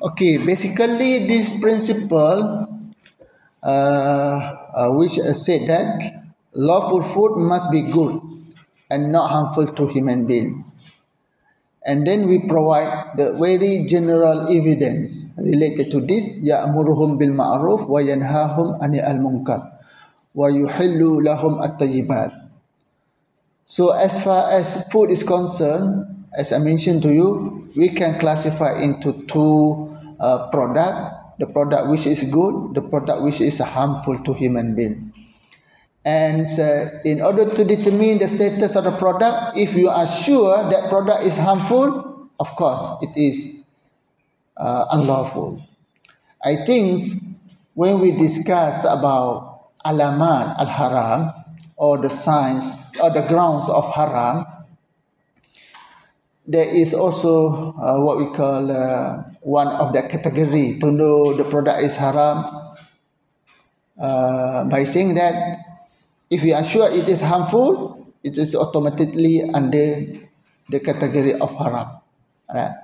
Okay, basically this principle which said that lawful food must be good and not harmful to human being. And then we provide the very general evidence related to this. Ya'muruhum bil ma'ruf wa yanhahum 'anil munkar wa yuhillu lahum at-tayyibat. So as far as food is concerned, as I mentioned to you, we can classify into two product, the product which is good, the product which is harmful to human being. And in order to determine the status of the product, if you are sure that product is harmful, of course it is unlawful. I think when we discuss about alamat al-haram, or the signs or the grounds of haram, there is also what we call one of the category to know the product is haram by saying that if we are sure it is harmful, it is automatically under the category of haram. Right?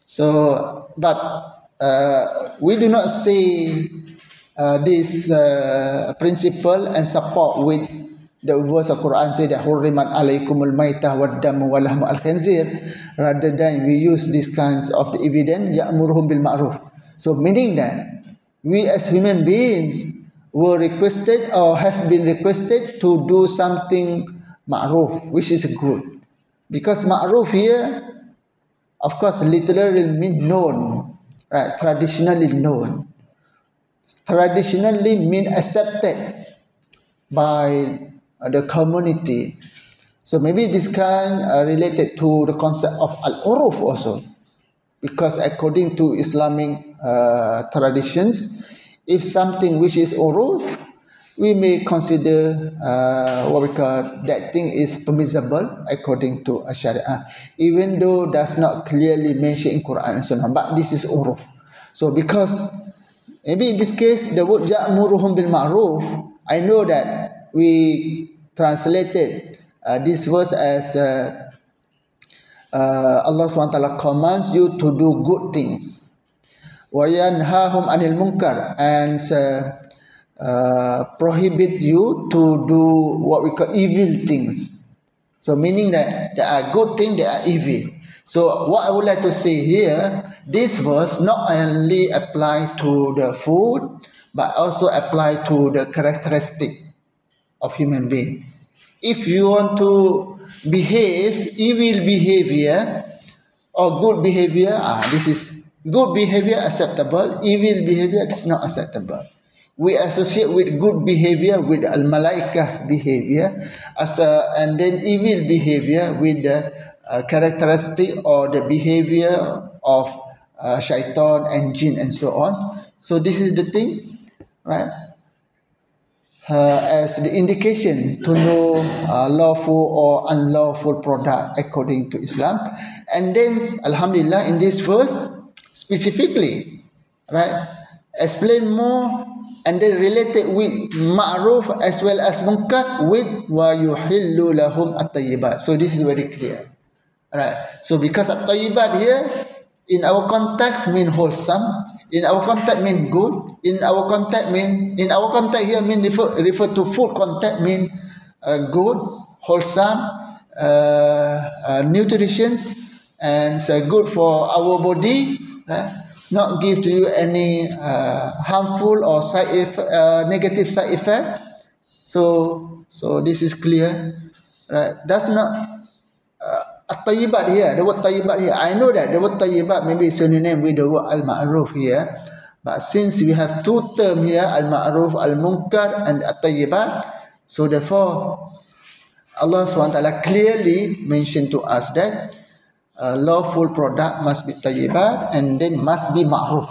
So, but we do not say this principle and support with the verse of Quran say that hurrimat alaikumul maitah wad damu wa lahmu al khinzir, rather than we use these kinds of the evidence ya'muruhum bil ma'ruf. So meaning that we as human beings were requested or have been requested to do something ma'ruf, which is good, because ma'ruf here of course literally mean known, right? Traditionally known, traditionally mean accepted by the community. So maybe this kind related to the concept of al-uruf also, because according to Islamic traditions, if something which is uruf, we may consider what we call that thing is permissible according to Sharia, even though that's not clearly mentioned in Quran and Sunnah, but this is uruf. So because maybe in this case the word ya'muruhum bil ma'ruf, I know that we translated this verse as Allah SWT commands you to do good things, wa yanhahum 'anil munkar, and prohibit you to do what we call evil things. So meaning that there are good things, there are evil. So what I would like to say here, this verse not only apply to the food, but also apply to the characteristic of human being. If you want to behave evil behavior or good behavior, this is good behavior acceptable, evil behavior is not acceptable. We associate with good behavior with al-malaikah behavior, and then evil behavior with the characteristic or the behavior of shaitan and jinn and so on. So this is the thing, right? As the indication to know lawful or unlawful product according to Islam. And then alhamdulillah in this verse specifically, right, explain more and then related with ma'ruf as well as munkar with wa yuhillu lahum at-tayyibat. So this is very clear, right? So because at-tayyibat here in our context mean wholesome, in our context mean good, in our context here mean refer to food context mean good, wholesome, nutritious, and good for our body, right? Not give to you any harmful or negative side effect. So this is clear, right? That's not at-tayyibat here, the word tayyibat here. I know that the word tayyibat maybe is synonym with the word al-ma'ruf here, but since we have two terms here, al-ma'ruf, al-munkar, and at-tayyibat, so therefore Allah SWT clearly mentioned to us that lawful product must be tayyibat and then must be ma'ruf,